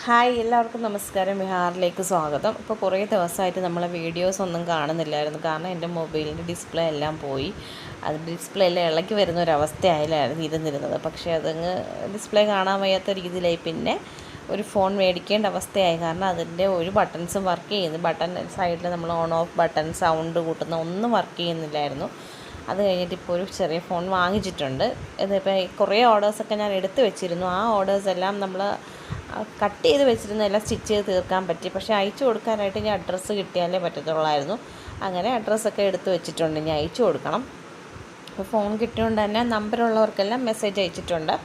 Hi എല്ലാവർക്കും നമസ്കാരം. ബിഹാറിലേക്ക് സ്വാഗതം. ഇപ്പോൾ കുറേ ദിവസമായിട്ട് നമ്മളെ വീഡിയോസ് ഒന്നും കാണുന്നില്ലായിരുന്നു. കാരണം എൻ്റെ മൊബൈലിൻ്റെ ഡിസ്പ്ലേ എല്ലാം പോയി. അത് ഡിസ്പ്ലേ എല്ലാം ഇളക്കി വരുന്ന ഒരവസ്ഥയായാലായിരുന്നു ഇരുന്നിരുന്നത്. പക്ഷേ അതങ്ങ് ഡിസ്പ്ലേ കാണാൻ വയ്യാത്ത രീതിയിലായി. പിന്നെ ഒരു ഫോൺ മേടിക്കേണ്ട അവസ്ഥയായി. കാരണം അതിൻ്റെ ഒരു ബട്ടൺസും വർക്ക് ചെയ്യുന്നു. ബട്ടൺ സൈഡിൽ നമ്മൾ ഓൺ ഓഫ് ബട്ടൺ സൗണ്ട് കൂട്ടുന്ന ഒന്നും വർക്ക് ചെയ്യുന്നില്ലായിരുന്നു. അത് കഴിഞ്ഞിട്ട് ഇപ്പോൾ ഒരു ചെറിയ ഫോൺ വാങ്ങിച്ചിട്ടുണ്ട്. ഇതിപ്പോൾ കുറേ ഓർഡേഴ്സൊക്കെ ഞാൻ എടുത്ത് വെച്ചിരുന്നു. ആ ഓർഡേഴ്സ് എല്ലാം നമ്മൾ കട്ട് ചെയ്ത് വെച്ചിരുന്നെല്ലാം സ്റ്റിച്ച് ചെയ്ത് തീർക്കാൻ പറ്റി. പക്ഷേ അയച്ചു കൊടുക്കാനായിട്ട് ഇനി അഡ്രസ്സ് കിട്ടിയാലേ പറ്റത്തുള്ളായിരുന്നു. അങ്ങനെ അഡ്രസ്സൊക്കെ എടുത്ത് വെച്ചിട്ടുണ്ട്. ഇനി അയച്ചു കൊടുക്കണം. അപ്പോൾ ഫോൺ കിട്ടിയതുകൊണ്ട് തന്നെ നമ്പറുള്ളവർക്കെല്ലാം മെസ്സേജ് അയച്ചിട്ടുണ്ട്.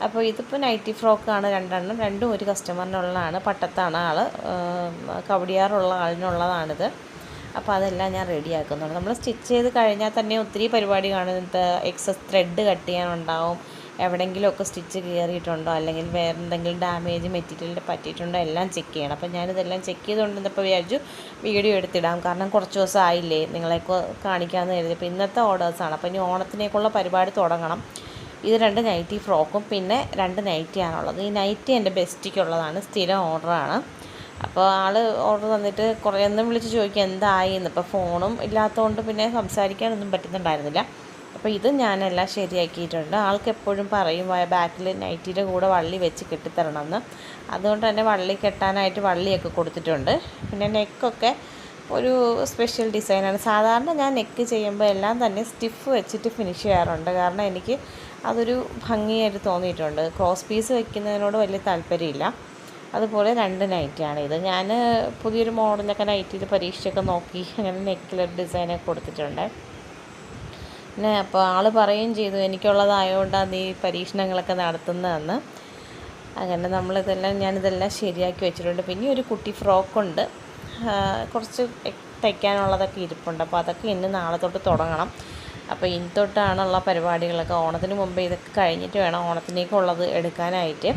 അപ്പോൾ ഇതിപ്പോൾ നൈറ്റി ഫ്രോക്കാണ് രണ്ടെണ്ണം. രണ്ടും ഒരു കസ്റ്റമറിനുള്ളതാണ്. പട്ടത്താണ് ആൾ, കവടിയാറുള്ള ആളിനുള്ളതാണിത്. അപ്പോൾ അതെല്ലാം ഞാൻ റെഡിയാക്കുന്നുണ്ട്. നമ്മൾ സ്റ്റിച്ച് ചെയ്ത് കഴിഞ്ഞാൽ തന്നെ ഒത്തിരി പരിപാടി കാണുന്നത് എക്സസ് ത്രെഡ് കട്ട് ചെയ്യാനുണ്ടാവും. എവിടെയെങ്കിലുമൊക്കെ സ്റ്റിച്ച് കയറിയിട്ടുണ്ടോ അല്ലെങ്കിൽ വേറെ എന്തെങ്കിലും ഡാമേജ് മെറ്റീരിയലിൻ്റെ പറ്റിയിട്ടുണ്ടോ എല്ലാം ചെക്ക് ചെയ്യണം. അപ്പോൾ ഞാനിതെല്ലാം ചെക്ക് ചെയ്തുകൊണ്ടിരുന്നപ്പോൾ വിചാരിച്ചു വീഡിയോ എടുത്തിടാം. കാരണം കുറച്ച് ദിവസം ആയില്ലേ നിങ്ങളെയൊക്കെ കാണിക്കാമെന്ന് കരുതി. ഇപ്പോൾ ഇന്നത്തെ ഓർഡേഴ്സാണ്. അപ്പോൾ ഇനി ഓണത്തിനേക്കുള്ള പരിപാടി തുടങ്ങണം. ഇത് 2 നൈറ്റി ഫ്രോക്കും പിന്നെ 2 നൈറ്റിയാണുള്ളത്. ഈ നൈറ്റി എൻ്റെ ബെസ്റ്റിക്കുള്ളതാണ്, സ്ഥിരം ഓർഡറാണ്. അപ്പോൾ ആൾ ഓർഡർ തന്നിട്ട് കുറേ ഒന്നും വിളിച്ച് ചോദിക്കുക എന്തായി എന്ന്. ഇപ്പോൾ ഫോണും ഇല്ലാത്തതുകൊണ്ട് പിന്നെ സംസാരിക്കാനൊന്നും പറ്റുന്നുണ്ടായിരുന്നില്ല. അപ്പോൾ ഇത് ഞാനെല്ലാം ശരിയാക്കിയിട്ടുണ്ട്. ആൾക്ക് എപ്പോഴും പറയും ബാക്കിൽ നൈറ്റിയുടെ കൂടെ വള്ളി വെച്ച് കെട്ടിത്തരണമെന്ന്. അതുകൊണ്ട് തന്നെ വള്ളി കെട്ടാനായിട്ട് വള്ളിയൊക്കെ കൊടുത്തിട്ടുണ്ട്. പിന്നെ നെക്കൊക്കെ ഒരു സ്പെഷ്യൽ ഡിസൈനാണ്. സാധാരണ ഞാൻ നെക്ക് ചെയ്യുമ്പോൾ എല്ലാം തന്നെ സ്റ്റിഫ് വെച്ചിട്ട് ഫിനിഷ് ചെയ്യാറുണ്ട്. കാരണം എനിക്ക് അതൊരു ഭംഗിയായിട്ട് തോന്നിയിട്ടുണ്ട്. ക്രോസ് പീസ് വയ്ക്കുന്നതിനോട് വലിയ താല്പര്യമില്ല. അതുപോലെ 2 നൈറ്റിയാണ് ഇത്. ഞാൻ പുതിയൊരു മോഡലൊക്കെ നൈറ്റിയിൽ പരീക്ഷിച്ചൊക്കെ നോക്കി അങ്ങനെ നെക്കിലൊരു ഡിസൈനൊക്കെ കൊടുത്തിട്ടുണ്ട്. പിന്നെ അപ്പോൾ ആൾ പറയുകയും ചെയ്തു എനിക്കുള്ളതായതുകൊണ്ടാണ് നീ പരീക്ഷണങ്ങളൊക്കെ നടത്തുന്നതെന്ന്. അങ്ങനെ ഞാനിതെല്ലാം ശരിയാക്കി വെച്ചിട്ടുണ്ട്. പിന്നെ ഒരു കുട്ടി ഫ്രോക്കുണ്ട്, കുറച്ച് തയ്ക്കാനുള്ളതൊക്കെ ഇരിപ്പുണ്ട്. അപ്പോൾ അതൊക്കെ ഇന്ന് നാളെ തൊട്ട് തുടങ്ങണം. അപ്പോൾ ഇനി തൊട്ടാണുള്ള പരിപാടികളൊക്കെ. ഓണത്തിന് മുമ്പ് ഇതൊക്കെ കഴിഞ്ഞിട്ട് വേണം ഓണത്തിനേക്കുള്ളത് എടുക്കാനായിട്ട്.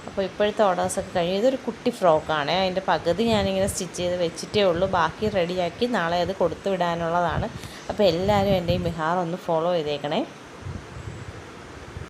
അപ്പോൾ ഇപ്പോഴത്തെ ഓർഡേഴ്സൊക്കെ കഴിഞ്ഞു. ഇതൊരു കുട്ടി ഫ്രോക്കാണ്. അതിൻ്റെ പകുതി ഞാനിങ്ങനെ സ്റ്റിച്ച് ചെയ്ത് വെച്ചിട്ടേ ഉള്ളൂ. ബാക്കി റെഡിയാക്കി നാളെ അത് കൊടുത്തു വിടാനുള്ളതാണ്. അപ്പോൾ എല്ലാവരും എൻ്റെ ഈ ബിഹാർ ഒന്ന് ഫോളോ ചെയ്തേക്കണേ.